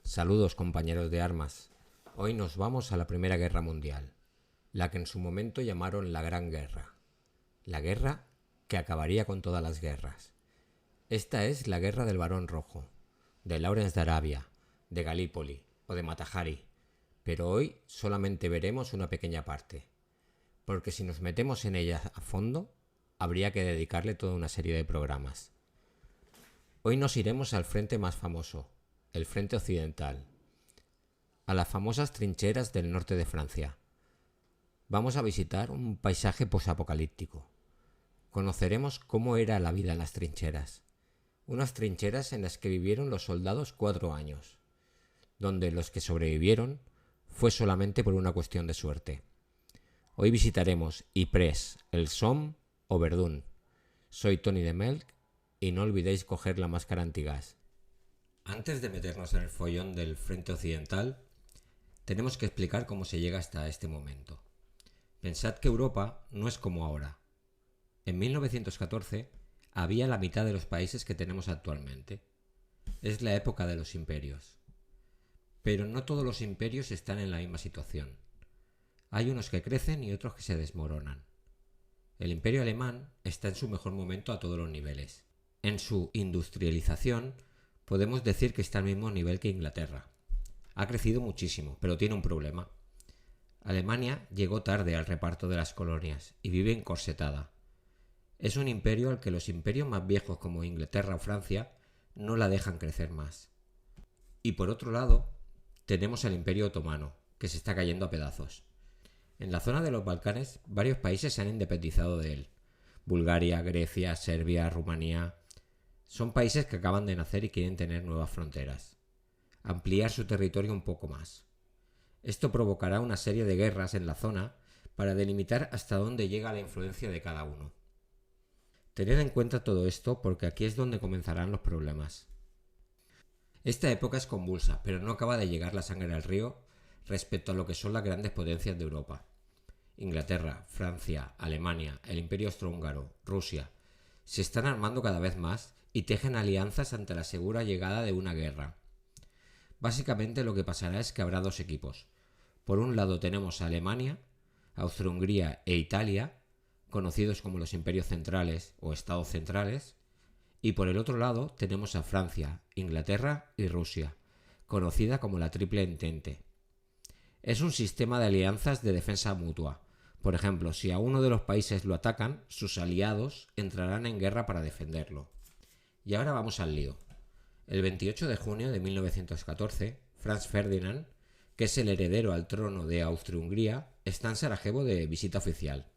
Saludos compañeros de armas. Hoy nos vamos a la Primera Guerra Mundial, la que en su momento llamaron la Gran Guerra. La guerra que acabaría con todas las guerras. Esta es la guerra del Barón Rojo, de Lawrence de Arabia, de Galípoli o de Mata-Hari, pero hoy solamente veremos una pequeña parte, porque si nos metemos en ella a fondo, habría que dedicarle toda una serie de programas. Hoy nos iremos al frente más famoso, el frente occidental, a las famosas trincheras del norte de Francia. Vamos a visitar un paisaje posapocalíptico. Conoceremos cómo era la vida en las trincheras. Unas trincheras en las que vivieron los soldados 4 años, donde los que sobrevivieron fue solamente por una cuestión de suerte. Hoy visitaremos Ypres, el Somme o Verdún. Soy Tony de Melk y no olvidéis coger la máscara antigas. Antes de meternos en el follón del frente occidental, tenemos que explicar cómo se llega hasta este momento. Pensad que Europa no es como ahora. En 1914 había la mitad de los países que tenemos actualmente. Es la época de los imperios. Pero no todos los imperios están en la misma situación. Hay unos que crecen y otros que se desmoronan. El imperio alemán está en su mejor momento a todos los niveles. En su industrialización podemos decir que está al mismo nivel que Inglaterra. Ha crecido muchísimo, pero tiene un problema. Alemania llegó tarde al reparto de las colonias y vive encorsetada. Es un imperio al que los imperios más viejos como Inglaterra o Francia no la dejan crecer más. Y por otro lado, tenemos al Imperio Otomano, que se está cayendo a pedazos. En la zona de los Balcanes, varios países se han independizado de él. Bulgaria, Grecia, Serbia, Rumanía. Son países que acaban de nacer y quieren tener nuevas fronteras. Ampliar su territorio un poco más. Esto provocará una serie de guerras en la zona para delimitar hasta dónde llega la influencia de cada uno. Tened en cuenta todo esto porque aquí es donde comenzarán los problemas. Esta época es convulsa, pero no acaba de llegar la sangre al río respecto a lo que son las grandes potencias de Europa. Inglaterra, Francia, Alemania, el Imperio Austrohúngaro, Rusia, se están armando cada vez más y tejen alianzas ante la segura llegada de una guerra. Básicamente lo que pasará es que habrá dos equipos. Por un lado tenemos a Alemania, Austria-Hungría e Italia, conocidos como los imperios centrales o estados centrales, y por el otro lado tenemos a Francia, Inglaterra y Rusia, conocida como la Triple Entente. Es un sistema de alianzas de defensa mutua. Por ejemplo, si a uno de los países lo atacan, sus aliados entrarán en guerra para defenderlo. Y ahora vamos al lío. El 28 de junio de 1914, Franz Ferdinand, que es el heredero al trono de Austria-Hungría, está en Sarajevo de visita oficial.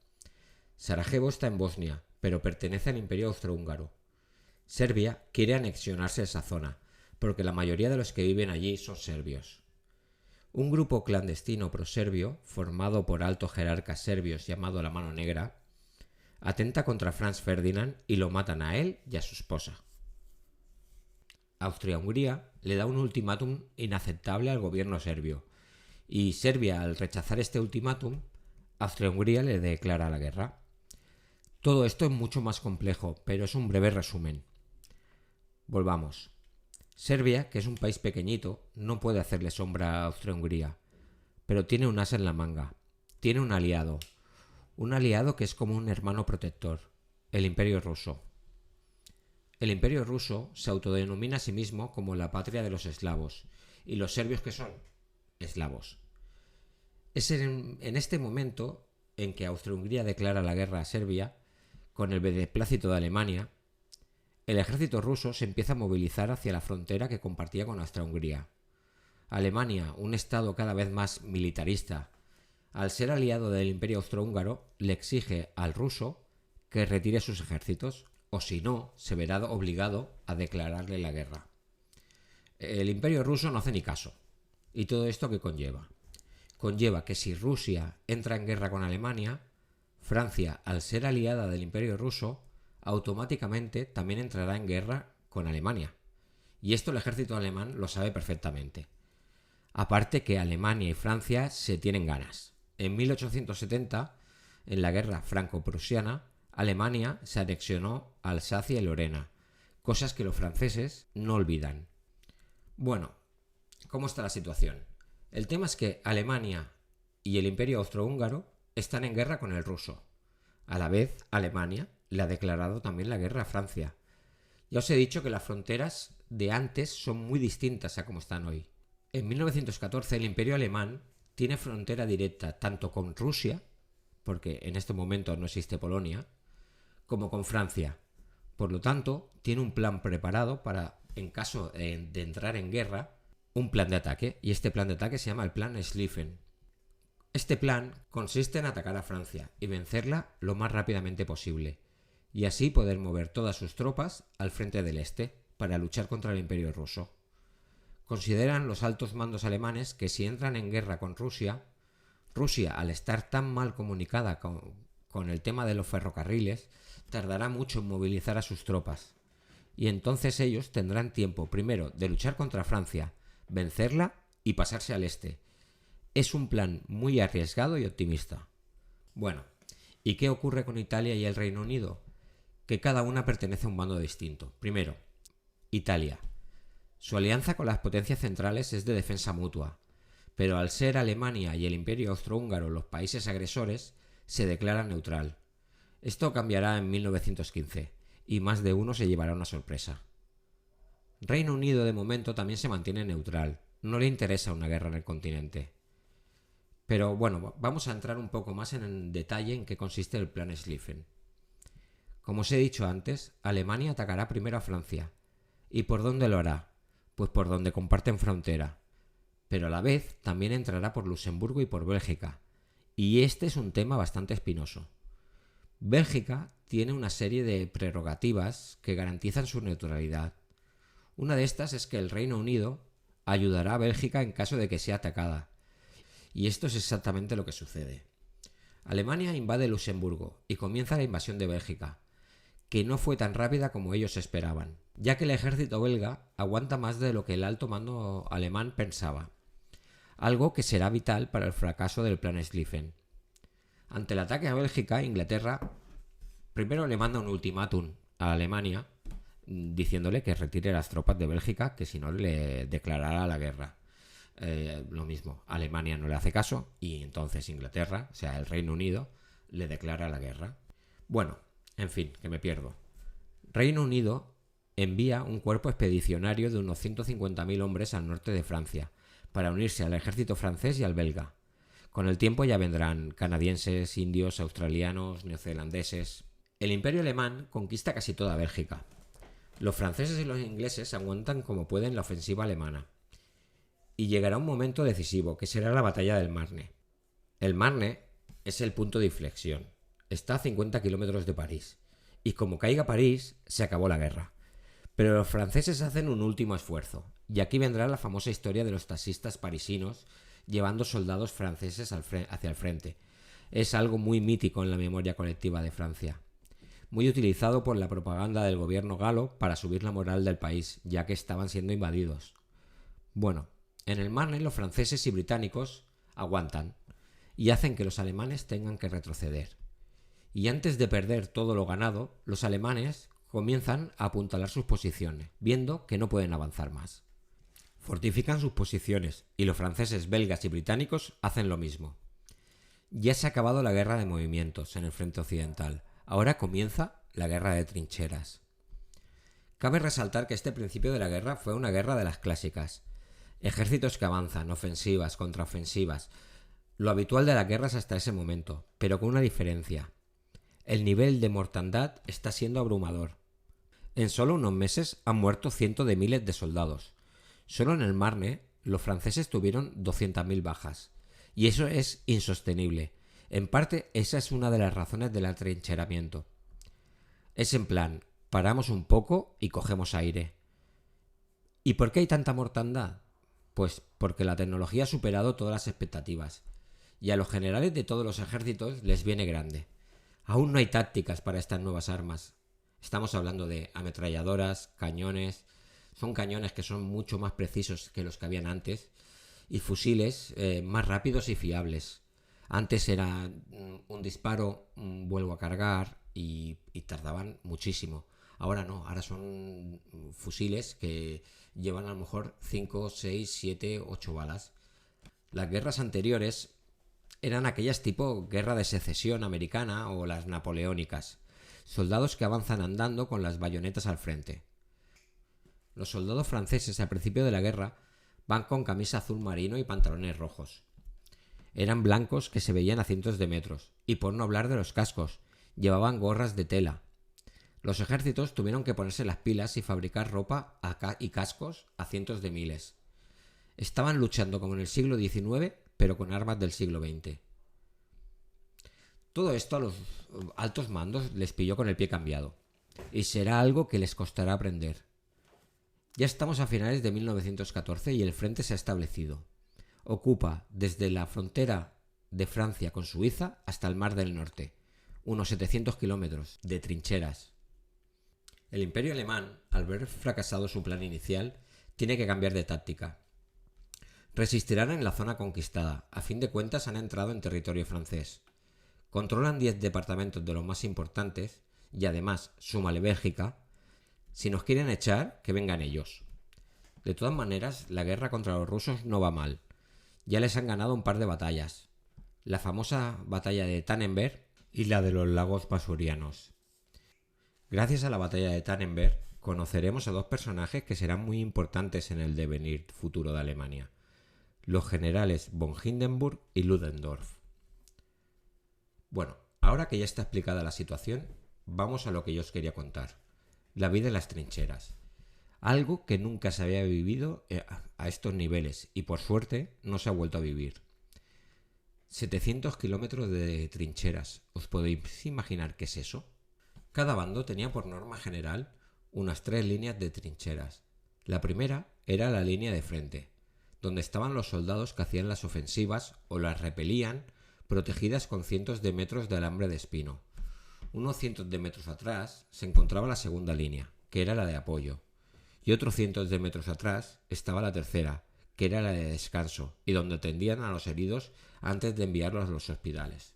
Sarajevo está en Bosnia, pero pertenece al Imperio Austrohúngaro. Serbia quiere anexionarse a esa zona, porque la mayoría de los que viven allí son serbios. Un grupo clandestino proserbio, formado por altos jerarcas serbios llamado la Mano Negra, atenta contra Franz Ferdinand y lo matan a él y a su esposa. Austria-Hungría le da un ultimátum inaceptable al gobierno serbio, y Serbia, al rechazar este ultimátum, Austria-Hungría le declara la guerra. Todo esto es mucho más complejo, pero es un breve resumen. Volvamos. Serbia, que es un país pequeñito, no puede hacerle sombra a Austria-Hungría, pero tiene un as en la manga. Tiene un aliado que es como un hermano protector, el Imperio Ruso. El Imperio Ruso se autodenomina a sí mismo como la patria de los eslavos, y los serbios que son eslavos. Es en este momento en que Austria-Hungría declara la guerra a Serbia, con el beneplácito de Alemania, el ejército ruso se empieza a movilizar hacia la frontera que compartía con Austria-Hungría. Alemania, un estado cada vez más militarista, al ser aliado del Imperio Austrohúngaro, le exige al ruso que retire sus ejércitos, o si no, se verá obligado a declararle la guerra. El Imperio ruso no hace ni caso. ¿Y todo esto qué conlleva? Conlleva que si Rusia entra en guerra con Alemania, Francia, al ser aliada del Imperio ruso, automáticamente también entrará en guerra con Alemania. Y esto el ejército alemán lo sabe perfectamente. Aparte que Alemania y Francia se tienen ganas. En 1870, en la guerra franco-prusiana, Alemania se anexionó a Alsacia y Lorena, cosas que los franceses no olvidan. Bueno, ¿Cómo está la situación? El tema es que Alemania y el Imperio Austrohúngaro están en guerra con el ruso. A la vez, Alemania le ha declarado también la guerra a Francia. Ya os he dicho que las fronteras de antes son muy distintas a como están hoy. En 1914 el Imperio Alemán tiene frontera directa tanto con Rusia, porque en este momento no existe Polonia, como con Francia. Por lo tanto, tiene un plan preparado para, en caso de entrar en guerra, un plan de ataque. Y este plan de ataque se llama el Plan Schlieffen. Este plan consiste en atacar a Francia y vencerla lo más rápidamente posible, y así poder mover todas sus tropas al frente del este para luchar contra el Imperio ruso. Consideran los altos mandos alemanes que si entran en guerra con Rusia, al estar tan mal comunicada con el tema de los ferrocarriles, tardará mucho en movilizar a sus tropas. Y entonces ellos tendrán tiempo primero de luchar contra Francia, vencerla y pasarse al este. Es un plan muy arriesgado y optimista. Bueno, ¿y qué ocurre con Italia y el Reino Unido? Que cada una pertenece a un bando distinto. Primero, Italia. Su alianza con las potencias centrales es de defensa mutua, pero al ser Alemania y el Imperio Austrohúngaro los países agresores, se declara neutral. Esto cambiará en 1915, y más de uno se llevará una sorpresa. Reino Unido de momento también se mantiene neutral, no le interesa una guerra en el continente. Pero bueno, vamos a entrar un poco más en detalle en qué consiste el Plan Schlieffen. Como os he dicho antes, Alemania atacará primero a Francia. ¿Y por dónde lo hará? Pues por donde comparten frontera. Pero a la vez también entrará por Luxemburgo y por Bélgica. Y este es un tema bastante espinoso. Bélgica tiene una serie de prerrogativas que garantizan su neutralidad. Una de estas es que el Reino Unido ayudará a Bélgica en caso de que sea atacada. Y esto es exactamente lo que sucede. Alemania invade Luxemburgo y comienza la invasión de Bélgica, que no fue tan rápida como ellos esperaban, ya que el ejército belga aguanta más de lo que el alto mando alemán pensaba, algo que será vital para el fracaso del Plan Schlieffen. Ante el ataque a Bélgica, Inglaterra primero le manda un ultimátum a Alemania diciéndole que retire las tropas de Bélgica, que si no le declarará la guerra. Lo mismo, Alemania no le hace caso y entonces Inglaterra, o sea el Reino Unido, le declara la guerra. Bueno, en fin, que me pierdo. Reino Unido envía un cuerpo expedicionario de unos 150.000 hombres al norte de Francia para unirse al ejército francés y al belga. Con el tiempo ya vendrán canadienses, indios, australianos, neozelandeses. El Imperio Alemán conquista casi toda Bélgica. Los franceses y los ingleses aguantan como pueden la ofensiva alemana. Y llegará un momento decisivo, que será la batalla del Marne. El Marne es el punto de inflexión. Está a 50 kilómetros de París. Y como caiga París, se acabó la guerra. Pero los franceses hacen un último esfuerzo. Y aquí vendrá la famosa historia de los taxistas parisinos llevando soldados franceses hacia el frente. Es algo muy mítico en la memoria colectiva de Francia. Muy utilizado por la propaganda del gobierno galo para subir la moral del país, ya que estaban siendo invadidos. Bueno, en el Marne los franceses y británicos aguantan y hacen que los alemanes tengan que retroceder. Y antes de perder todo lo ganado, los alemanes comienzan a apuntalar sus posiciones, viendo que no pueden avanzar más. Fortifican sus posiciones y los franceses, belgas y británicos hacen lo mismo. Ya se ha acabado la guerra de movimientos en el frente occidental. Ahora comienza la guerra de trincheras. Cabe resaltar que este principio de la guerra fue una guerra de las clásicas. Ejércitos que avanzan, ofensivas, contraofensivas. Lo habitual de las guerras hasta ese momento, pero con una diferencia. El nivel de mortandad está siendo abrumador. En solo unos meses han muerto cientos de miles de soldados. Solo en el Marne, los franceses tuvieron 200.000 bajas. Y eso es insostenible. En parte, esa es una de las razones del atrincheramiento. Es en plan, paramos un poco y cogemos aire. ¿Y por qué hay tanta mortandad? Pues porque la tecnología ha superado todas las expectativas. Y a los generales de todos los ejércitos les viene grande. Aún no hay tácticas para estas nuevas armas. Estamos hablando de ametralladoras, cañones. Son cañones que son mucho más precisos que los que habían antes. Y fusiles más rápidos y fiables. Antes era un disparo, vuelvo a cargar y tardaban muchísimo. Ahora no, ahora son fusiles que llevan a lo mejor 5, 6, 7, 8 balas. Las guerras anteriores eran aquellas tipo guerra de secesión americana o las napoleónicas. Soldados que avanzan andando con las bayonetas al frente. Los soldados franceses al principio de la guerra van con camisa azul marino y pantalones rojos. Eran blancos que se veían a cientos de metros, y por no hablar de los cascos, llevaban gorras de tela. Los ejércitos tuvieron que ponerse las pilas y fabricar ropa y cascos a cientos de miles. Estaban luchando como en el siglo XIX, pero con armas del siglo XX. Todo esto a los altos mandos les pilló con el pie cambiado, y será algo que les costará aprender. Ya estamos a finales de 1914 y el frente se ha establecido. Ocupa desde la frontera de Francia con Suiza hasta el Mar del Norte, unos 700 kilómetros de trincheras. El Imperio alemán, al ver fracasado su plan inicial, tiene que cambiar de táctica. Resistirán en la zona conquistada, a fin de cuentas han entrado en territorio francés. Controlan 10 departamentos de los más importantes y además, súmale Bélgica. Si nos quieren echar, que vengan ellos. De todas maneras, la guerra contra los rusos no va mal. Ya les han ganado un par de batallas. La famosa batalla de Tannenberg y la de los lagos Masurianos. Gracias a la batalla de Tannenberg, conoceremos a dos personajes que serán muy importantes en el devenir futuro de Alemania. Los generales von Hindenburg y Ludendorff. Bueno, ahora que ya está explicada la situación, vamos a lo que yo os quería contar. La vida en las trincheras. Algo que nunca se había vivido a estos niveles y por suerte no se ha vuelto a vivir. 700 kilómetros de trincheras. ¿Os podéis imaginar qué es eso? Cada bando tenía por norma general unas 3 líneas de trincheras. La primera era la línea de frente, donde estaban los soldados que hacían las ofensivas o las repelían, protegidas con cientos de metros de alambre de espino. Unos cientos de metros atrás se encontraba la segunda línea, que era la de apoyo, y otros cientos de metros atrás estaba la tercera, que era la de descanso, y donde atendían a los heridos antes de enviarlos a los hospitales.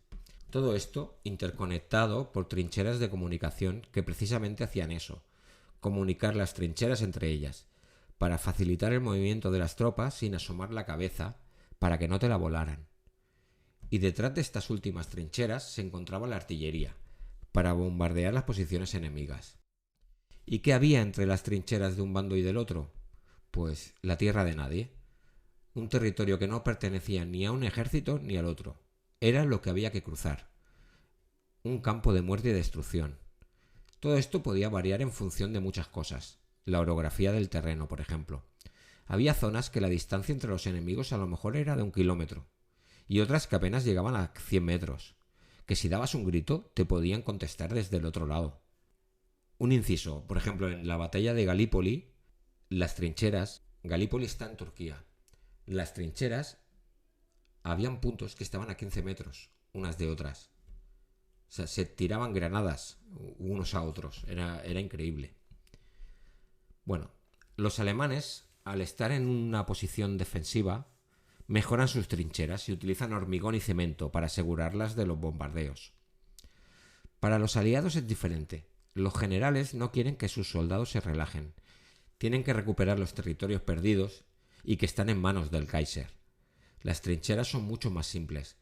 Todo esto interconectado por trincheras de comunicación que precisamente hacían eso, comunicar las trincheras entre ellas, para facilitar el movimiento de las tropas sin asomar la cabeza, para que no te la volaran. Y detrás de estas últimas trincheras se encontraba la artillería, para bombardear las posiciones enemigas. ¿Y qué había entre las trincheras de un bando y del otro? Pues la tierra de nadie. Un territorio que no pertenecía ni a un ejército ni al otro. Era lo que había que cruzar. Un campo de muerte y destrucción. Todo esto podía variar en función de muchas cosas. La orografía del terreno, por ejemplo. Había zonas que la distancia entre los enemigos a lo mejor era de 1 kilómetro, y otras que apenas llegaban a 100 metros, que si dabas un grito te podían contestar desde el otro lado. Un inciso, por ejemplo, en la batalla de Galípoli, las trincheras, Galípoli está en Turquía, las trincheras, habían puntos que estaban a 15 metros, unas de otras. O sea, se tiraban granadas unos a otros, era increíble. Bueno, los alemanes, al estar en una posición defensiva, mejoran sus trincheras y utilizan hormigón y cemento para asegurarlas de los bombardeos. Para los aliados es diferente. Los generales no quieren que sus soldados se relajen. Tienen que recuperar los territorios perdidos y que están en manos del Kaiser. Las trincheras son mucho más simples.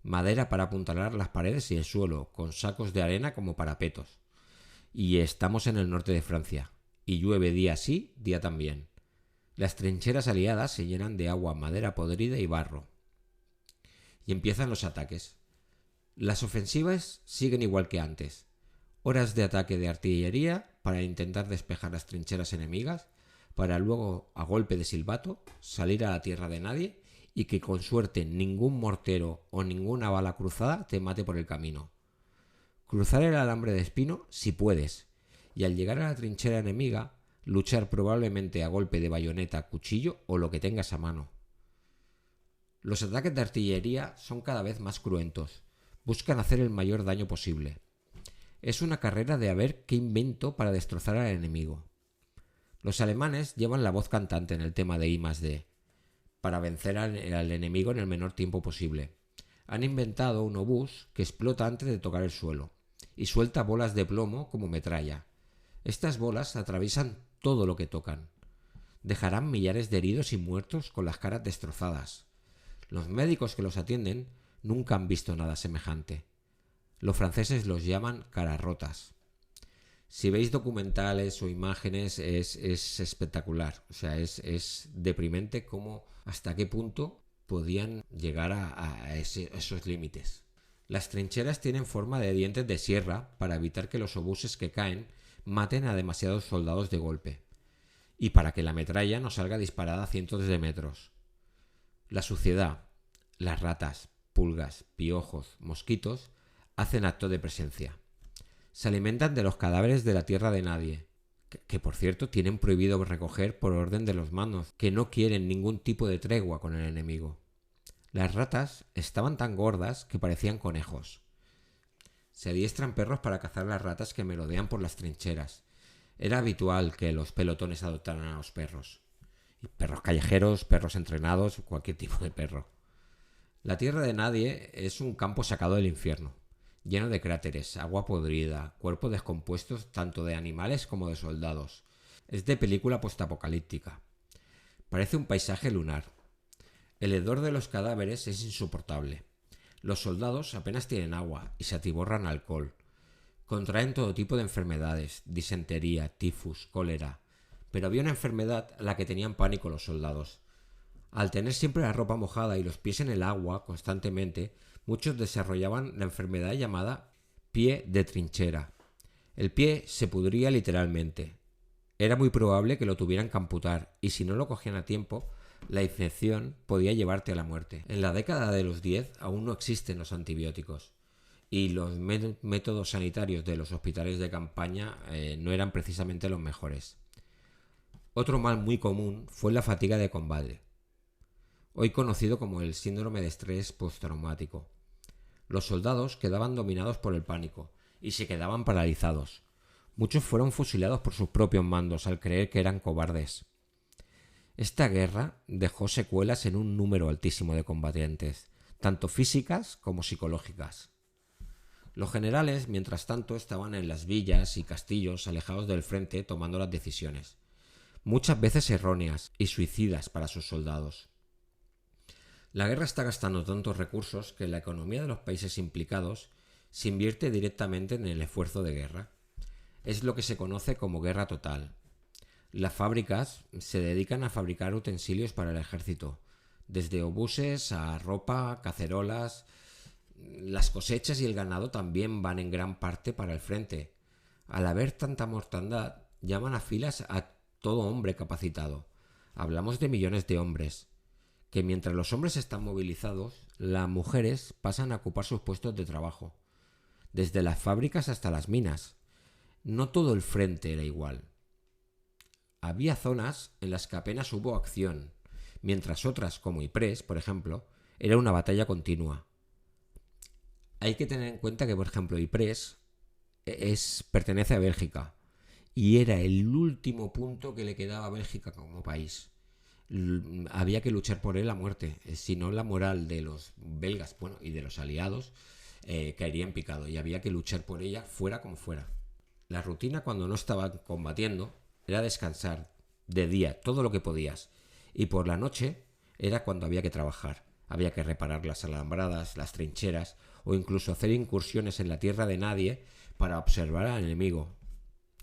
Madera para apuntalar las paredes y el suelo, con sacos de arena como parapetos. Y estamos en el norte de Francia, y llueve día sí, día también. Las trincheras aliadas se llenan de agua, madera podrida y barro. Y empiezan los ataques. Las ofensivas siguen igual que antes. Horas de ataque de artillería para intentar despejar las trincheras enemigas, para luego, a golpe de silbato, salir a la tierra de nadie y que con suerte ningún mortero o ninguna bala cruzada te mate por el camino. Cruzar el alambre de espino si puedes, y al llegar a la trinchera enemiga, luchar probablemente a golpe de bayoneta, cuchillo o lo que tengas a mano. Los ataques de artillería son cada vez más cruentos. Buscan hacer el mayor daño posible. Es una carrera de a ver qué invento para destrozar al enemigo. Los alemanes llevan la voz cantante en el tema de I+D, para vencer al enemigo en el menor tiempo posible. Han inventado un obús que explota antes de tocar el suelo y suelta bolas de plomo como metralla. Estas bolas atraviesan todo lo que tocan. Dejarán millares de heridos y muertos con las caras destrozadas. Los médicos que los atienden nunca han visto nada semejante. Los franceses los llaman caras rotas. Si veis documentales o imágenes es espectacular. O sea, es deprimente cómo hasta qué punto podían llegar a esos límites. Las trincheras tienen forma de dientes de sierra para evitar que los obuses que caen maten a demasiados soldados de golpe y para que la metralla no salga disparada a cientos de metros. La suciedad, las ratas, pulgas, piojos, mosquitos hacen acto de presencia. Se alimentan de los cadáveres de la tierra de nadie, que por cierto tienen prohibido recoger por orden de los mandos, que no quieren ningún tipo de tregua con el enemigo. Las ratas estaban tan gordas que parecían conejos. Se adiestran perros para cazar las ratas que merodean por las trincheras. Era habitual que los pelotones adoptaran a los perros. Y perros callejeros, perros entrenados, cualquier tipo de perro. La tierra de nadie es un campo sacado del infierno, lleno de cráteres, agua podrida, cuerpos descompuestos tanto de animales como de soldados. Es de película postapocalíptica. Parece un paisaje lunar. El hedor de los cadáveres es insoportable. Los soldados apenas tienen agua y se atiborran alcohol. Contraen todo tipo de enfermedades, disentería, tifus, cólera. Pero había una enfermedad a la que tenían pánico los soldados. Al tener siempre la ropa mojada y los pies en el agua constantemente, muchos desarrollaban la enfermedad llamada pie de trinchera. El pie se pudría literalmente. Era muy probable que lo tuvieran que amputar y si no lo cogían a tiempo, la infección podía llevarte a la muerte. En la década de los 10 aún no existen los antibióticos y los métodos sanitarios de los hospitales de campaña no eran precisamente los mejores. Otro mal muy común fue la fatiga de combate, hoy conocido como el síndrome de estrés postraumático. Los soldados quedaban dominados por el pánico y se quedaban paralizados. Muchos fueron fusilados por sus propios mandos al creer que eran cobardes. Esta guerra dejó secuelas en un número altísimo de combatientes, tanto físicas como psicológicas. Los generales, mientras tanto, estaban en las villas y castillos alejados del frente tomando las decisiones, muchas veces erróneas y suicidas para sus soldados. La guerra está gastando tantos recursos que la economía de los países implicados se invierte directamente en el esfuerzo de guerra. Es lo que se conoce como guerra total. Las fábricas se dedican a fabricar utensilios para el ejército, desde obuses a ropa, cacerolas. Las cosechas y el ganado también van en gran parte para el frente. Al haber tanta mortandad, llaman a filas a todo hombre capacitado. Hablamos de millones de hombres, que mientras los hombres están movilizados, las mujeres pasan a ocupar sus puestos de trabajo, desde las fábricas hasta las minas. No todo el frente era igual. Había zonas en las que apenas hubo acción, mientras otras, como Ypres, por ejemplo, era una batalla continua. Hay que tener en cuenta que, por ejemplo, Ypres pertenece a Bélgica y era el último punto que le quedaba a Bélgica como país. Había que luchar por él a muerte, si no la moral de los belgas, y de los aliados caería en picado y había que luchar por ella fuera como fuera. La rutina cuando no estaban combatiendo era descansar de día todo lo que podías y por la noche era cuando había que trabajar. Había que reparar las alambradas, las trincheras o incluso hacer incursiones en la tierra de nadie para observar al enemigo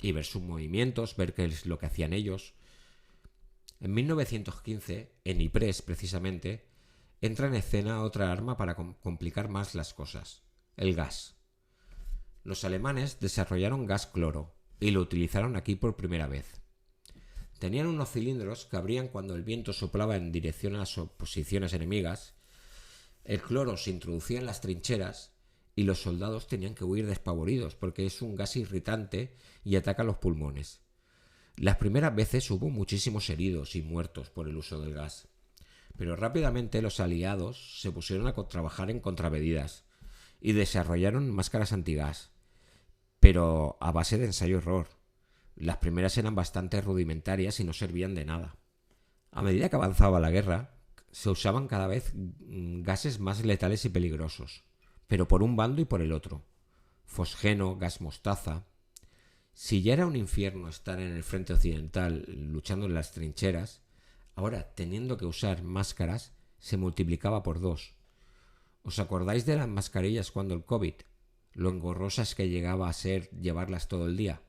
y ver sus movimientos, ver qué es lo que hacían ellos. En 1915, en Ypres precisamente, entra en escena otra arma para complicar más las cosas: el gas. Los alemanes desarrollaron gas cloro y lo utilizaron aquí por primera vez. Tenían unos cilindros que abrían cuando el viento soplaba en dirección a las posiciones enemigas. El cloro se introducía en las trincheras y los soldados tenían que huir despavoridos porque es un gas irritante y ataca los pulmones. Las primeras veces hubo muchísimos heridos y muertos por el uso del gas, pero rápidamente los aliados se pusieron a trabajar en contramedidas y desarrollaron máscaras antigas, pero a base de ensayo-error. Las primeras eran bastante rudimentarias y no servían de nada. A medida que avanzaba la guerra, se usaban cada vez gases más letales y peligrosos, pero por un bando y por el otro. Fosgeno, gas mostaza. Si ya era un infierno estar en el frente occidental luchando en las trincheras, ahora teniendo que usar máscaras se multiplicaba por 2. ¿Os acordáis de las mascarillas cuando el COVID? Lo engorrosas que llegaba a ser llevarlas todo el día.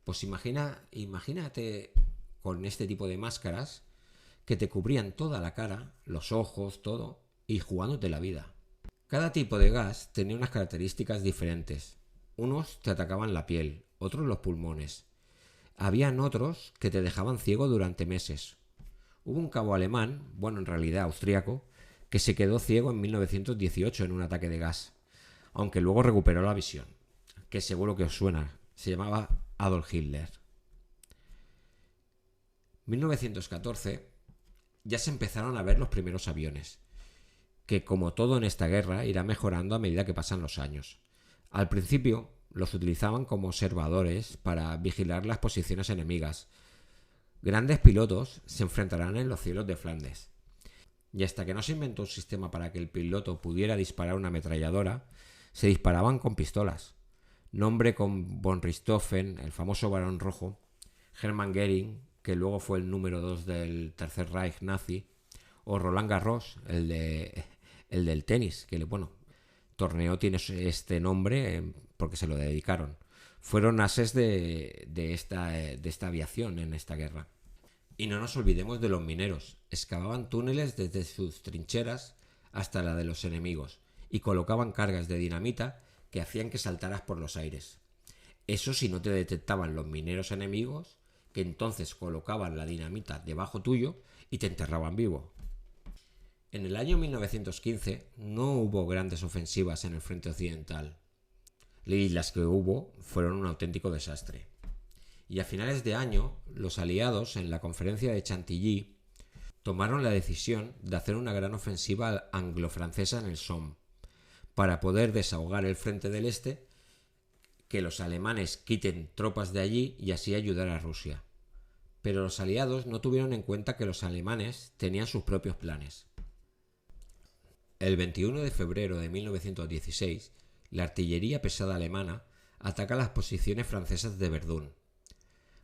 Pues imagínate con este tipo de máscaras que te cubrían toda la cara, los ojos, todo, y jugándote la vida. Cada tipo de gas tenía unas características diferentes. Unos te atacaban la piel, otros los pulmones. Habían otros que te dejaban ciego durante meses. Hubo un cabo alemán, bueno, en realidad austríaco, que se quedó ciego en 1918 en un ataque de gas, aunque luego recuperó la visión, que seguro que os suena. Se llamaba Adolf Hitler. 1914 ya se empezaron a ver los primeros aviones, que como todo en esta guerra irá mejorando a medida que pasan los años. Al principio los utilizaban como observadores para vigilar las posiciones enemigas. Grandes pilotos se enfrentarán en los cielos de Flandes. Y hasta que no se inventó un sistema para que el piloto pudiera disparar una ametralladora, se disparaban con pistolas. Nombre con von Richthofen, el famoso Barón Rojo, Hermann Göring, que luego fue el número 2 del Tercer Reich nazi, o Roland Garros, el del tenis, que torneo tiene este nombre porque se lo dedicaron. Fueron ases de esta aviación en esta guerra. Y no nos olvidemos de los mineros. Excavaban túneles desde sus trincheras hasta la de los enemigos y colocaban cargas de dinamita que hacían que saltaras por los aires. Eso si no te detectaban los mineros enemigos, que entonces colocaban la dinamita debajo tuyo y te enterraban vivo. En el año 1915 no hubo grandes ofensivas en el frente occidental, y las que hubo fueron un auténtico desastre. Y a finales de año, los aliados, en la conferencia de Chantilly, tomaron la decisión de hacer una gran ofensiva anglo-francesa en el Somme, para poder desahogar el frente del este, que los alemanes quiten tropas de allí y así ayudar a Rusia. Pero los aliados no tuvieron en cuenta que los alemanes tenían sus propios planes. El 21 de febrero de 1916, la artillería pesada alemana ataca las posiciones francesas de Verdún.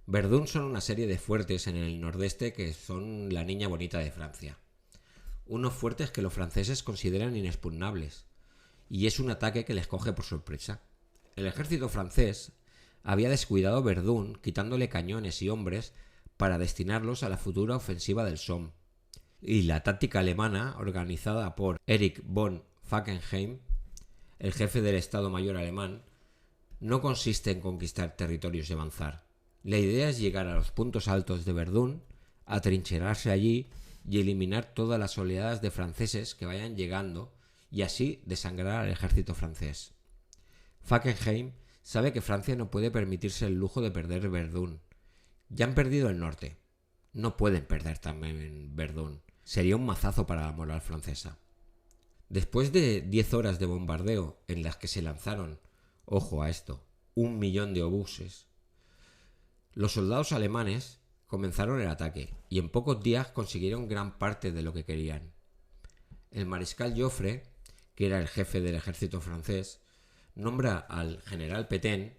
Verdún son una serie de fuertes en el nordeste que son la niña bonita de Francia. Unos fuertes que los franceses consideran inexpugnables, y es un ataque que les coge por sorpresa. El ejército francés había descuidado Verdún quitándole cañones y hombres para destinarlos a la futura ofensiva del Somme. Y la táctica alemana, organizada por Erich von Falkenhayn, el jefe del Estado Mayor alemán, no consiste en conquistar territorios y avanzar. La idea es llegar a los puntos altos de Verdún, atrincherarse allí y eliminar todas las oleadas de franceses que vayan llegando y así desangrar al ejército francés. Falkenhayn sabe que Francia no puede permitirse el lujo de perder Verdún. Ya han perdido el norte. No pueden perder también Verdún. Sería un mazazo para la moral francesa. Después de 10 horas de bombardeo en las que se lanzaron, ojo a esto, 1 millón de obuses, los soldados alemanes comenzaron el ataque y en pocos días consiguieron gran parte de lo que querían. El mariscal Joffre, que era el jefe del ejército francés, nombra al general Pétain,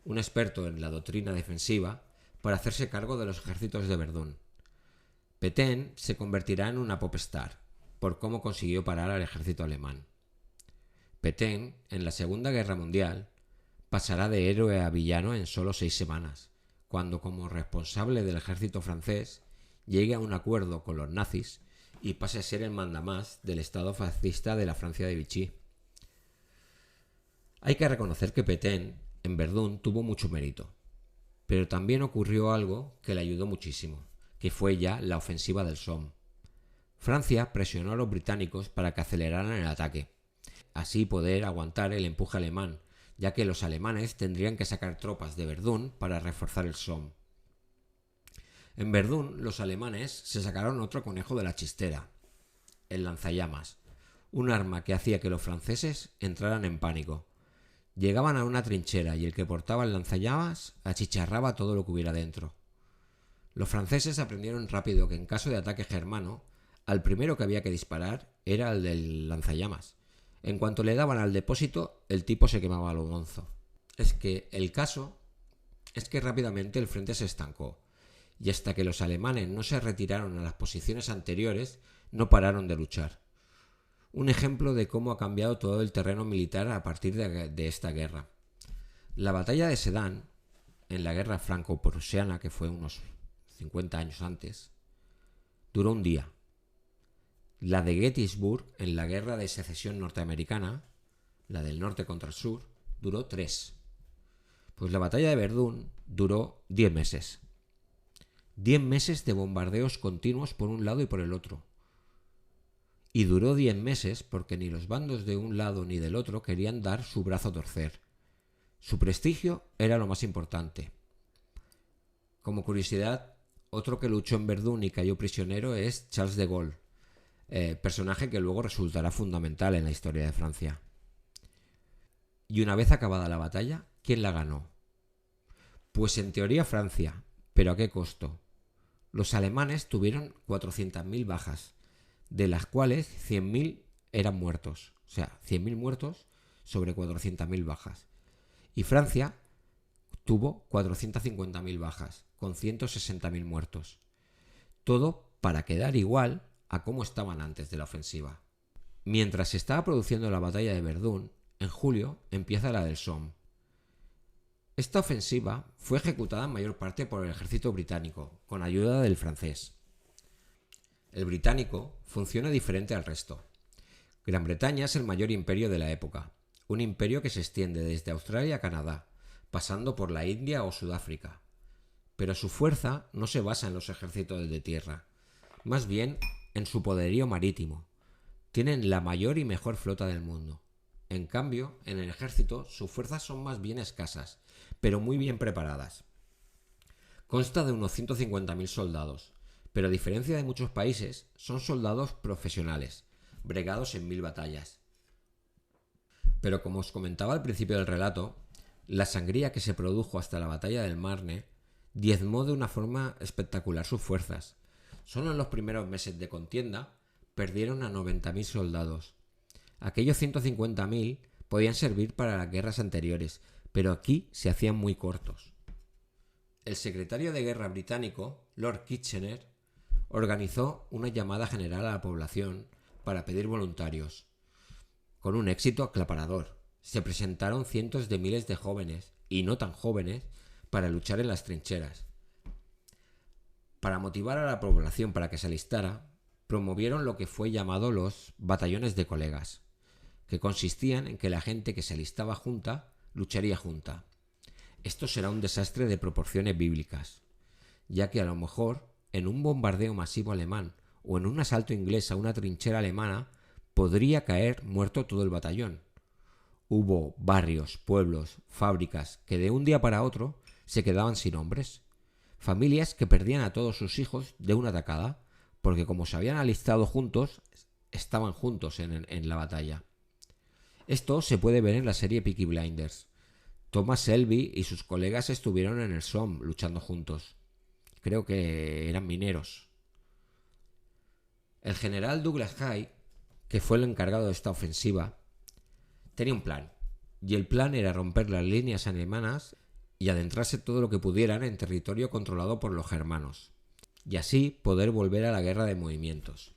un experto en la doctrina defensiva, para hacerse cargo de los ejércitos de Verdún. Pétain se convertirá en una popstar por cómo consiguió parar al ejército alemán. Pétain, en la Segunda Guerra Mundial, pasará de héroe a villano en solo 6 semanas, cuando como responsable del ejército francés llegue a un acuerdo con los nazis y pase a ser el mandamás del Estado fascista de la Francia de Vichy. Hay que reconocer que Pétain en Verdún tuvo mucho mérito, pero también ocurrió algo que le ayudó muchísimo, que fue ya la ofensiva del Somme. Francia presionó a los británicos para que aceleraran el ataque, así poder aguantar el empuje alemán, ya que los alemanes tendrían que sacar tropas de Verdún para reforzar el Somme. En Verdún los alemanes se sacaron otro conejo de la chistera, el lanzallamas, un arma que hacía que los franceses entraran en pánico. Llegaban a una trinchera y el que portaba el lanzallamas achicharraba todo lo que hubiera dentro. Los franceses aprendieron rápido que en caso de ataque germano, al primero que había que disparar era el del lanzallamas. En cuanto le daban al depósito, el tipo se quemaba a lo bonzo. Es que el caso es que rápidamente el frente se estancó, y hasta que los alemanes no se retiraron a las posiciones anteriores, no pararon de luchar. Un ejemplo de cómo ha cambiado todo el terreno militar a partir de esta guerra. La batalla de Sedan, en la guerra franco-prusiana, que fue unos 50 años antes, duró un día. La de Gettysburg, en la guerra de secesión norteamericana, la del norte contra el sur, duró 3. Pues la batalla de Verdún duró 10 meses. 10 meses de bombardeos continuos por un lado y por el otro. Y duró 10 meses porque ni los bandos de un lado ni del otro querían dar su brazo a torcer. Su prestigio era lo más importante. Como curiosidad, otro que luchó en Verdún y cayó prisionero es Charles de Gaulle, personaje que luego resultará fundamental en la historia de Francia. Y una vez acabada la batalla, ¿quién la ganó? Pues en teoría Francia, pero ¿a qué costo? Los alemanes tuvieron 400.000 bajas, de las cuales 100.000 eran muertos. O sea, 100.000 muertos sobre 400.000 bajas. Y Francia tuvo 450.000 bajas, con 160.000 muertos. Todo para quedar igual a cómo estaban antes de la ofensiva. Mientras se estaba produciendo la batalla de Verdún, en julio empieza la del Somme. Esta ofensiva fue ejecutada en mayor parte por el ejército británico, con ayuda del francés. El británico funciona diferente al resto. Gran Bretaña es el mayor imperio de la época, un imperio que se extiende desde Australia a Canadá, pasando por la India o Sudáfrica. Pero su fuerza no se basa en los ejércitos de tierra, más bien en su poderío marítimo. Tienen la mayor y mejor flota del mundo. En cambio, en el ejército sus fuerzas son más bien escasas, pero muy bien preparadas. Consta de unos 150.000 soldados, pero a diferencia de muchos países, son soldados profesionales, bregados en 1000 batallas. Pero como os comentaba al principio del relato, la sangría que se produjo hasta la batalla del Marne diezmó de una forma espectacular sus fuerzas. Solo en los primeros meses de contienda perdieron a 90.000 soldados. Aquellos 150.000 podían servir para las guerras anteriores, pero aquí se hacían muy cortos. El secretario de guerra británico, Lord Kitchener, organizó una llamada general a la población para pedir voluntarios. Con un éxito aclaparador, se presentaron cientos de miles de jóvenes, y no tan jóvenes, para luchar en las trincheras. Para motivar a la población para que se alistara, promovieron lo que fue llamado los batallones de colegas, que consistían en que la gente que se alistaba junta lucharía junta. Esto será un desastre de proporciones bíblicas, ya que a lo mejor en un bombardeo masivo alemán o en un asalto inglés a una trinchera alemana podría caer muerto todo el batallón. Hubo barrios, pueblos, fábricas que de un día para otro se quedaban sin hombres. Familias que perdían a todos sus hijos de una tacada, porque como se habían alistado juntos, estaban juntos en la batalla. Esto se puede ver en la serie Peaky Blinders. Thomas Shelby y sus colegas estuvieron en el Somme luchando juntos. Creo que eran mineros. El general Douglas Haig, que fue el encargado de esta ofensiva, tenía un plan. Y el plan era romper las líneas alemanas y adentrarse todo lo que pudieran en territorio controlado por los germanos. Y así poder volver a la guerra de movimientos.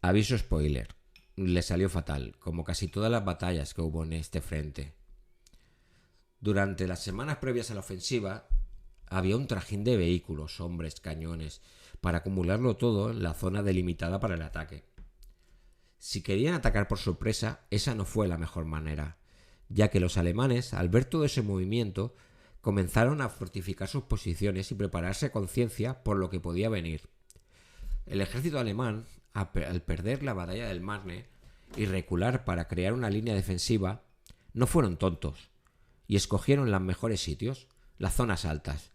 Aviso spoiler. Le salió fatal, como casi todas las batallas que hubo en este frente. Durante las semanas previas a la ofensiva, había un trajín de vehículos, hombres, cañones, para acumularlo todo en la zona delimitada para el ataque. Si querían atacar por sorpresa, esa no fue la mejor manera, ya que los alemanes, al ver todo ese movimiento, comenzaron a fortificar sus posiciones y prepararse a conciencia por lo que podía venir. El ejército alemán, al perder la batalla del Marne y recular para crear una línea defensiva, no fueron tontos y escogieron los mejores sitios, las zonas altas.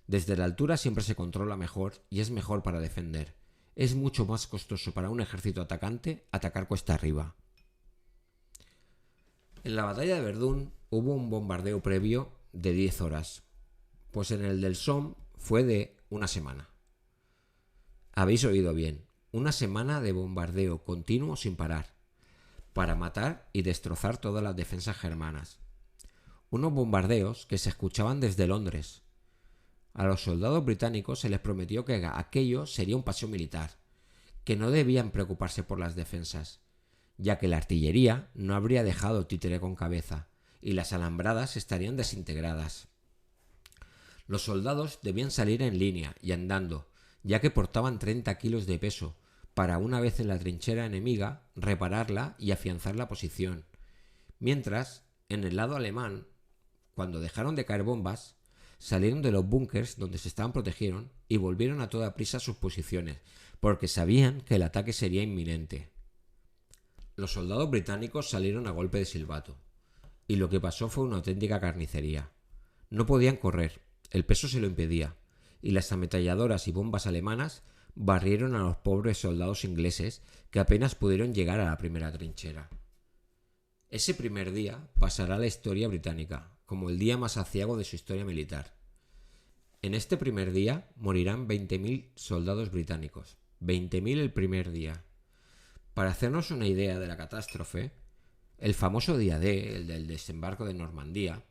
Desde la altura siempre se controla mejor y es mejor para defender. Es mucho más costoso para un ejército atacante atacar cuesta arriba. En la batalla de Verdún hubo un bombardeo previo de 10 horas, pues en el del Somme fue de una semana. Habéis oído bien, una semana de bombardeo continuo sin parar, para matar y destrozar todas las defensas germanas. Unos bombardeos que se escuchaban desde Londres, A los soldados británicos se les prometió que aquello sería un paseo militar, que no debían preocuparse por las defensas, ya que la artillería no habría dejado títere con cabeza y las alambradas estarían desintegradas. Los soldados debían salir en línea y andando, ya que portaban 30 kilos de peso, para una vez en la trinchera enemiga repararla y afianzar la posición. Mientras, en el lado alemán, cuando dejaron de caer bombas, salieron de los búnkers donde se estaban protegieron y volvieron a toda prisa a sus posiciones, porque sabían que el ataque sería inminente. Los soldados británicos salieron a golpe de silbato, y lo que pasó fue una auténtica carnicería. No podían correr, el peso se lo impedía, y las ametralladoras y bombas alemanas barrieron a los pobres soldados ingleses que apenas pudieron llegar a la primera trinchera. Ese primer día pasará a la historia británica como el día más aciago de su historia militar. En este primer día morirán 20.000 soldados británicos. 20.000 el primer día. Para hacernos una idea de la catástrofe, el famoso día D, el del desembarco de Normandía,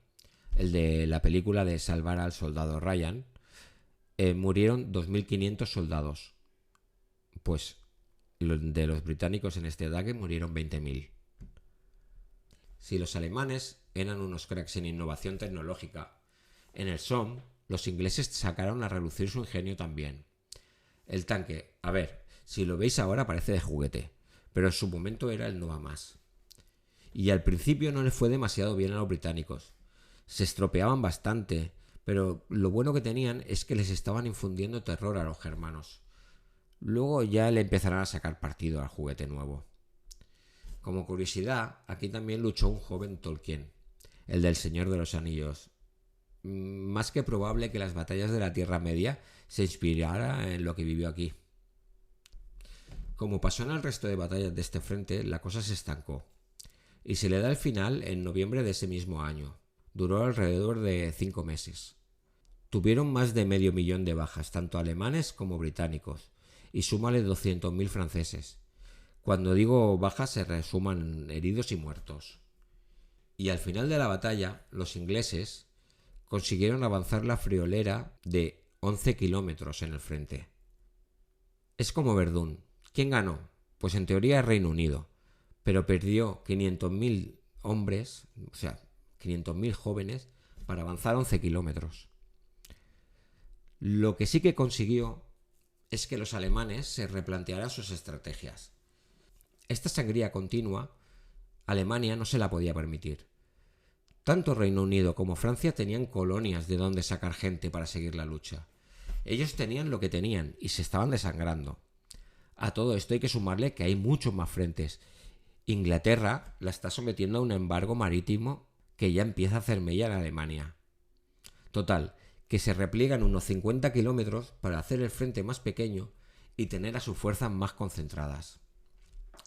el de la película de Salvar al soldado Ryan, murieron 2.500 soldados. Pues de los británicos en este ataque murieron 20.000. Si los alemanes eran unos cracks en innovación tecnológica, en el Somme los ingleses sacaron a relucir su ingenio también. El tanque, a ver, si lo veis ahora parece de juguete, pero en su momento era el no va más. Y al principio no le fue demasiado bien a los británicos. Se estropeaban bastante, pero lo bueno que tenían es que les estaban infundiendo terror a los germanos. Luego ya le empezarán a sacar partido al juguete nuevo. Como curiosidad, aquí también luchó un joven Tolkien, el del Señor de los Anillos. Más que probable que las batallas de la Tierra Media se inspirara en lo que vivió aquí. Como pasó en el resto de batallas de este frente, la cosa se estancó, y se le da el final en noviembre de ese mismo año. Duró alrededor de 5 meses. Tuvieron más de 500.000 de bajas, tanto alemanes como británicos, y súmale 200.000 franceses. Cuando digo bajas se resuman heridos y muertos. Y al final de la batalla, los ingleses consiguieron avanzar la friolera de 11 kilómetros en el frente. Es como Verdún. ¿Quién ganó? Pues en teoría Reino Unido, pero perdió 500.000 hombres, o sea, 500.000 jóvenes, para avanzar 11 kilómetros. Lo que sí que consiguió es que los alemanes se replantearan sus estrategias. Esta sangría continua, Alemania no se la podía permitir. Tanto Reino Unido como Francia tenían colonias de donde sacar gente para seguir la lucha. Ellos tenían lo que tenían y se estaban desangrando. A todo esto hay que sumarle que hay muchos más frentes. Inglaterra la está sometiendo a un embargo marítimo que ya empieza a hacer mella en Alemania. Total, que se repliegan unos 50 kilómetros para hacer el frente más pequeño y tener a sus fuerzas más concentradas.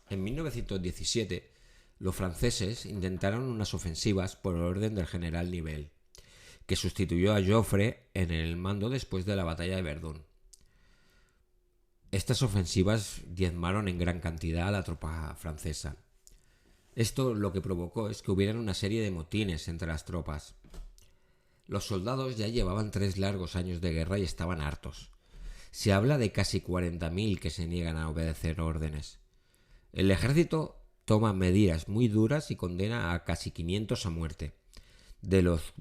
En 1917, los franceses intentaron unas ofensivas por orden del general Nivelle, que sustituyó a Joffre en el mando después de la batalla de Verdún. Estas ofensivas diezmaron en gran cantidad a la tropa francesa. Esto lo que provocó es que hubieran una serie de motines entre las tropas. Los soldados ya llevaban 3 largos años de guerra y estaban hartos. Se habla de casi 40.000 que se niegan a obedecer órdenes. El ejército toma medidas muy duras y condena a casi 500 a muerte, de los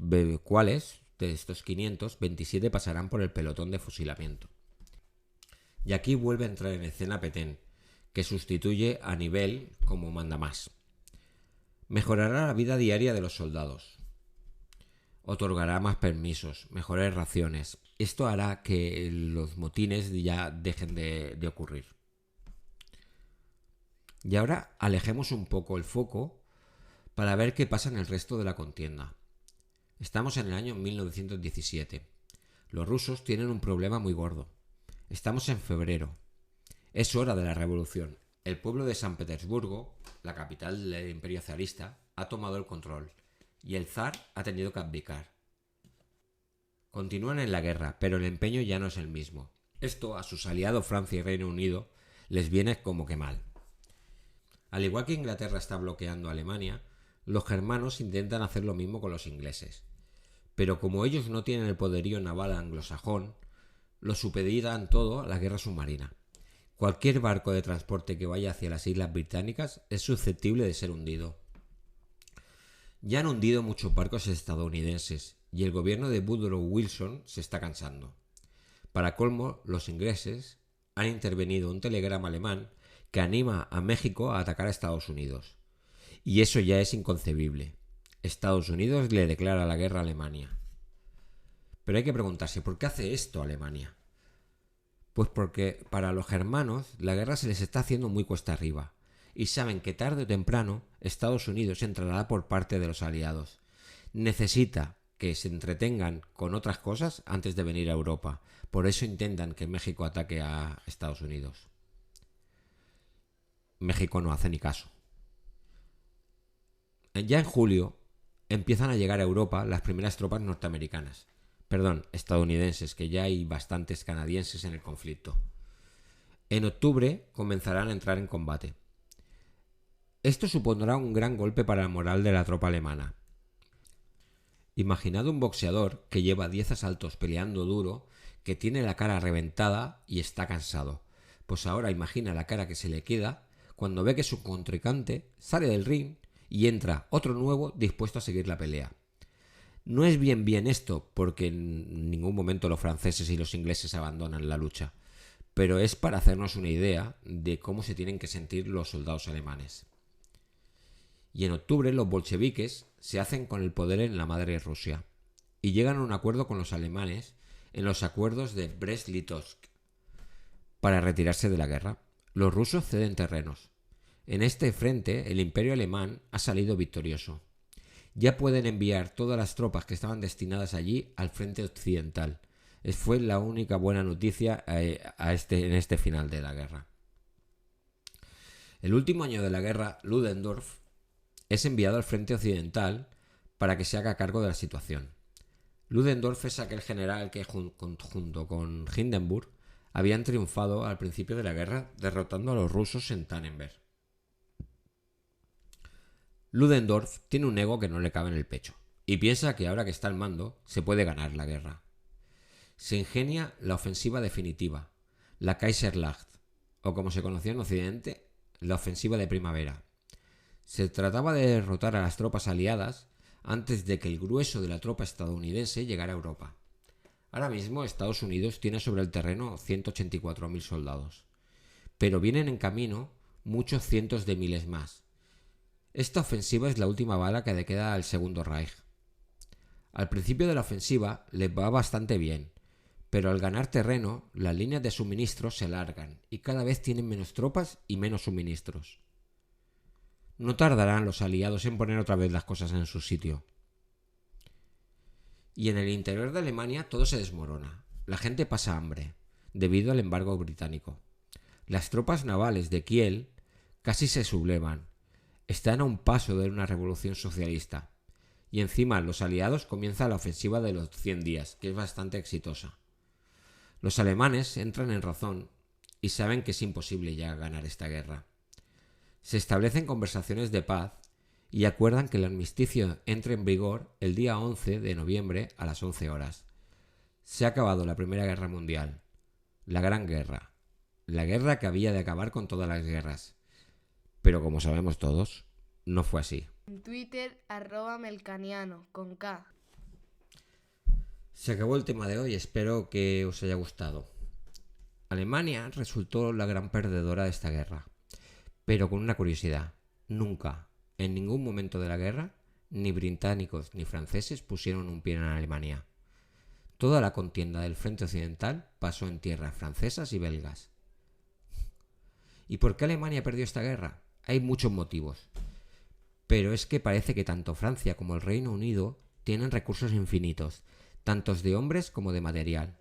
cuales, de estos 500, 27 pasarán por el pelotón de fusilamiento. Y aquí vuelve a entrar en escena Pétain, que sustituye a Nivelle como mandamás. Mejorará la vida diaria de los soldados. Otorgará más permisos, mejores raciones. Esto hará que los motines ya dejen de ocurrir. Y ahora alejemos un poco el foco para ver qué pasa en el resto de la contienda. Estamos en el año 1917. Los rusos tienen un problema muy gordo. Estamos en febrero. Es hora de la revolución. El pueblo de San Petersburgo, la capital del imperio zarista, ha tomado el control y el zar ha tenido que abdicar. Continúan en la guerra, pero el empeño ya no es el mismo. Esto a sus aliados Francia y Reino Unido les viene como que mal. Al igual que Inglaterra está bloqueando a Alemania, los germanos intentan hacer lo mismo con los ingleses. pero como ellos no tienen el poderío naval anglosajón, lo supeditan todo a la guerra submarina. Cualquier barco de transporte que vaya hacia las Islas Británicas es susceptible de ser hundido. Ya han hundido muchos barcos estadounidenses y el gobierno de Woodrow Wilson se está cansando. Para colmo, los ingleses han intervenido un telegrama alemán que anima a México a atacar a Estados Unidos. Y eso ya es inconcebible. Estados Unidos le declara la guerra a Alemania. Pero hay que preguntarse, ¿por qué hace esto Alemania? Pues porque para los germanos la guerra se les está haciendo muy cuesta arriba y saben que tarde o temprano Estados Unidos entrará por parte de los aliados. Necesita que se entretengan con otras cosas antes de venir a Europa. Por eso intentan que México ataque a Estados Unidos. México no hace ni caso. Ya en julio empiezan a llegar a Europa las primeras tropas estadounidenses, que ya hay bastantes canadienses en el conflicto. En octubre comenzarán a entrar en combate. Esto supondrá un gran golpe para la moral de la tropa alemana. Imaginad un boxeador que lleva 10 asaltos peleando duro, que tiene la cara reventada y está cansado. Pues ahora imagina la cara que se le queda cuando ve que su contrincante sale del ring y entra otro nuevo dispuesto a seguir la pelea. No es bien esto, porque en ningún momento los franceses y los ingleses abandonan la lucha, pero es para hacernos una idea de cómo se tienen que sentir los soldados alemanes. Y en octubre los bolcheviques se hacen con el poder en la madre Rusia y llegan a un acuerdo con los alemanes en los acuerdos de Brest-Litovsk para retirarse de la guerra. Los rusos ceden terrenos. En este frente el imperio alemán ha salido victorioso. Ya pueden enviar todas las tropas que estaban destinadas allí al frente occidental. Fue la única buena noticia en este final de la guerra. El último año de la guerra, Ludendorff es enviado al frente occidental para que se haga cargo de la situación. Ludendorff es aquel general que junto con Hindenburg habían triunfado al principio de la guerra derrotando a los rusos en Tannenberg. Ludendorff tiene un ego que no le cabe en el pecho y piensa que ahora que está al mando se puede ganar la guerra. Se ingenia la ofensiva definitiva, la Kaiserlacht, o como se conoció en Occidente, la ofensiva de primavera. Se trataba de derrotar a las tropas aliadas antes de que el grueso de la tropa estadounidense llegara a Europa. Ahora mismo Estados Unidos tiene sobre el terreno 184.000 soldados, pero vienen en camino muchos cientos de miles más. Esta ofensiva es la última bala que le queda al Segundo Reich. Al principio de la ofensiva les va bastante bien, pero al ganar terreno, las líneas de suministros se alargan y cada vez tienen menos tropas y menos suministros. No tardarán los aliados en poner otra vez las cosas en su sitio. Y en el interior de Alemania todo se desmorona. La gente pasa hambre, debido al embargo británico. Las tropas navales de Kiel casi se sublevan. Están a un paso de una revolución socialista. Y encima los aliados comienzan la ofensiva de los 100 días, que es bastante exitosa. Los alemanes entran en razón y saben que es imposible ya ganar esta guerra. Se establecen conversaciones de paz y acuerdan que el armisticio entre en vigor el día 11 de noviembre a las 11 horas. Se ha acabado la Primera Guerra Mundial, la Gran Guerra, la guerra que había de acabar con todas las guerras. Pero como sabemos todos, no fue así. En Twitter, @melcaniano, con K. Se acabó el tema de hoy, espero que os haya gustado. Alemania resultó la gran perdedora de esta guerra, pero con una curiosidad: nunca, en ningún momento de la guerra, ni británicos ni franceses pusieron un pie en Alemania. Toda la contienda del frente occidental pasó en tierras francesas y belgas. ¿Y por qué Alemania perdió esta guerra? Hay muchos motivos, pero es que parece que tanto Francia como el Reino Unido tienen recursos infinitos, tanto de hombres como de material.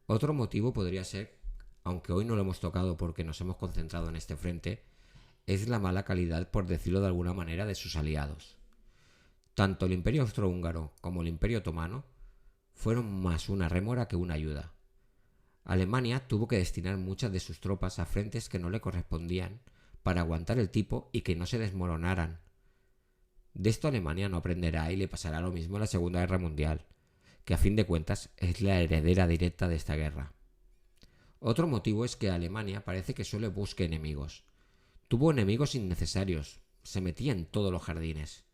Otro motivo podría ser, aunque hoy no lo hemos tocado porque nos hemos concentrado en este frente, es la mala calidad, por decirlo de alguna manera, de sus aliados. Tanto el Imperio Austrohúngaro como el Imperio Otomano fueron más una rémora que una ayuda. Alemania tuvo que destinar muchas de sus tropas a frentes que no le correspondían para aguantar el tipo y que no se desmoronaran. De esto Alemania no aprenderá y le pasará lo mismo en la Segunda Guerra Mundial, que a fin de cuentas es la heredera directa de esta guerra. Otro motivo es que Alemania parece que solo busca enemigos. Tuvo enemigos innecesarios, se metía en todos los jardines.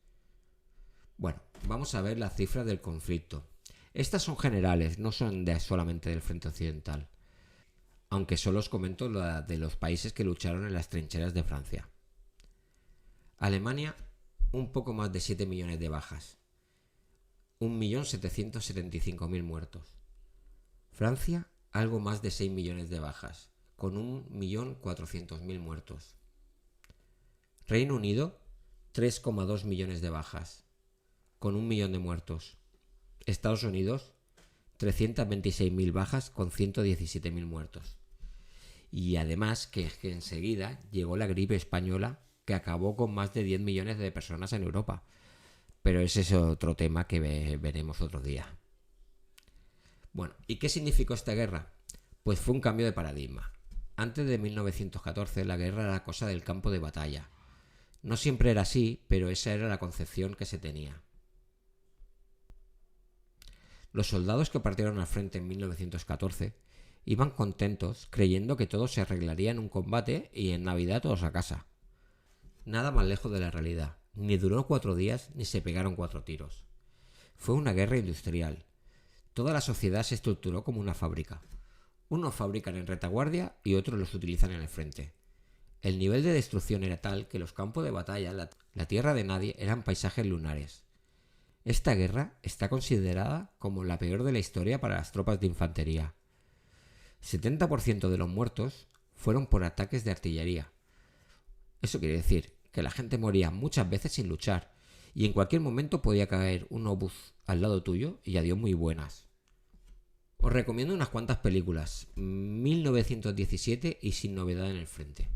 Bueno, vamos a ver las cifras del conflicto. Estas son generales, no son solamente del frente occidental, aunque solo os comento la de los países que lucharon en las trincheras de Francia. Alemania, un poco más de 7 millones de bajas, 1.775.000 muertos. Francia, algo más de 6 millones de bajas, con 1.400.000 muertos. Reino Unido, 3,2 millones de bajas, con 1 millón de muertos. Estados Unidos, 326.000 bajas con 117.000 muertos. Y además que enseguida llegó la gripe española, que acabó con más de 10 millones de personas en Europa. Pero ese es otro tema que veremos otro día. Bueno, ¿y qué significó esta guerra? Pues fue un cambio de paradigma. Antes de 1914 la guerra era cosa del campo de batalla. No siempre era así, pero esa era la concepción que se tenía. Los soldados que partieron al frente en 1914 iban contentos creyendo que todo se arreglaría en un combate y en Navidad todos a casa. Nada más lejos de la realidad. Ni duró 4 días ni se pegaron 4 tiros. Fue una guerra industrial. Toda la sociedad se estructuró como una fábrica. Unos fabrican en retaguardia y otros los utilizan en el frente. El nivel de destrucción era tal que los campos de batalla, la tierra de nadie, eran paisajes lunares. Esta guerra está considerada como la peor de la historia para las tropas de infantería. 70% de los muertos fueron por ataques de artillería. Eso quiere decir que la gente moría muchas veces sin luchar y en cualquier momento podía caer un obús al lado tuyo y adiós muy buenas. Os recomiendo unas cuantas películas, 1917 y Sin novedad en el frente.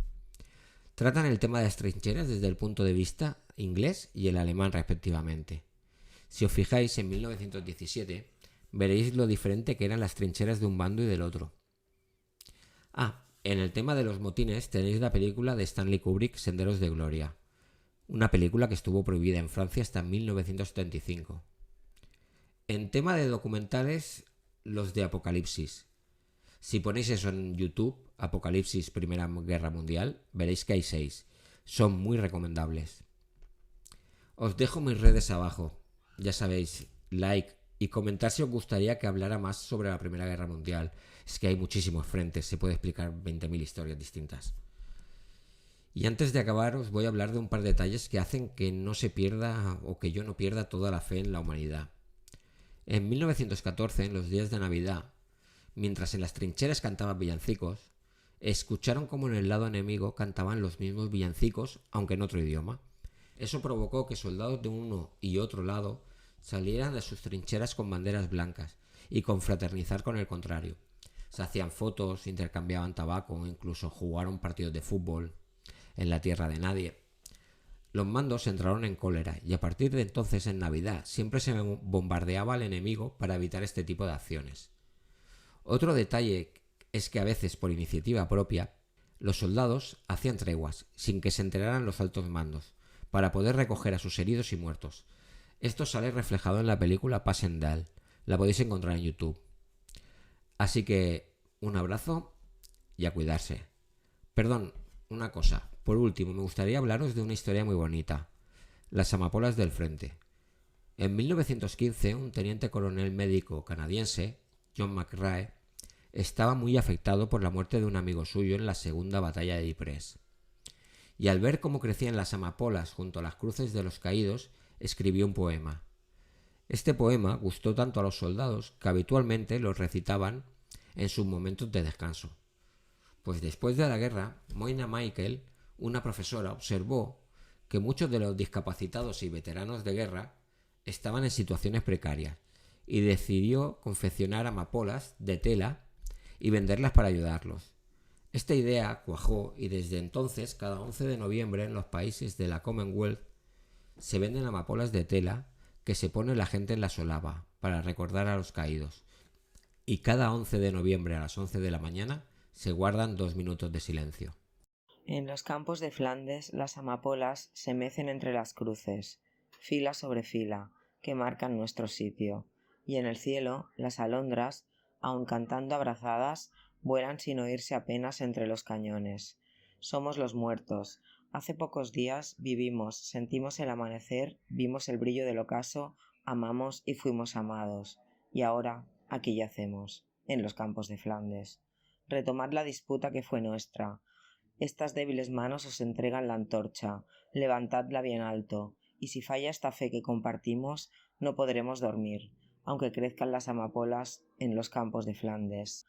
Tratan el tema de las trincheras desde el punto de vista inglés y el alemán respectivamente. Si os fijáis en 1917, veréis lo diferente que eran las trincheras de un bando y del otro. En el tema de los motines tenéis la película de Stanley Kubrick, Senderos de Gloria, una película que estuvo prohibida en Francia hasta 1975. En tema de documentales, los de Apocalipsis. Si ponéis eso en YouTube, Apocalipsis Primera Guerra Mundial, veréis que hay 6. Son muy recomendables. Os dejo mis redes abajo. Ya sabéis, like y comentar si os gustaría que hablara más sobre la Primera Guerra Mundial. Es que hay muchísimos frentes, se puede explicar 20.000 historias distintas. Y antes de acabar os voy a hablar de un par de detalles que hacen que no se pierda o que yo no pierda toda la fe en la humanidad. En 1914, en los días de Navidad, mientras en las trincheras cantaban villancicos, escucharon como en el lado enemigo cantaban los mismos villancicos, aunque en otro idioma. Eso provocó que soldados de uno y otro lado salieran de sus trincheras con banderas blancas y confraternizar con el contrario. Se hacían fotos, intercambiaban tabaco, incluso jugaron partidos de fútbol en la tierra de nadie. Los mandos entraron en cólera y a partir de entonces en Navidad siempre se bombardeaba al enemigo para evitar este tipo de acciones. Otro detalle es que a veces por iniciativa propia los soldados hacían treguas sin que se enteraran los altos mandos para poder recoger a sus heridos y muertos. Esto sale reflejado en la película Passchendaele, la podéis encontrar en YouTube. Así que un abrazo y a cuidarse. Perdón, una cosa. Por último, me gustaría hablaros de una historia muy bonita. Las amapolas del frente. En 1915, un teniente coronel médico canadiense, John McRae, estaba muy afectado por la muerte de un amigo suyo en la segunda batalla de Ypres. Y al ver cómo crecían las amapolas junto a las cruces de los caídos, escribió un poema. Este poema gustó tanto a los soldados que habitualmente los recitaban en sus momentos de descanso. Pues después de la guerra, Moina Michael, una profesora, observó que muchos de los discapacitados y veteranos de guerra estaban en situaciones precarias y decidió confeccionar amapolas de tela y venderlas para ayudarlos. Esta idea cuajó y desde entonces, cada 11 de noviembre en los países de la Commonwealth, se venden amapolas de tela que se pone la gente en la solapa para recordar a los caídos. Y cada 11 de noviembre a las 11 de la mañana se guardan 2 minutos de silencio. En los campos de Flandes las amapolas se mecen entre las cruces. fila sobre fila, que marcan nuestro sitio, y en el cielo las alondras, aun cantando abrazadas, vuelan sin oírse apenas entre los cañones. Somos los muertos. Hace pocos días vivimos, sentimos el amanecer, vimos el brillo del ocaso, amamos y fuimos amados. Y ahora, aquí yacemos, en los campos de Flandes. Retomad la disputa que fue nuestra. Estas débiles manos os entregan la antorcha, levantadla bien alto, y si falla esta fe que compartimos, no podremos dormir, aunque crezcan las amapolas en los campos de Flandes.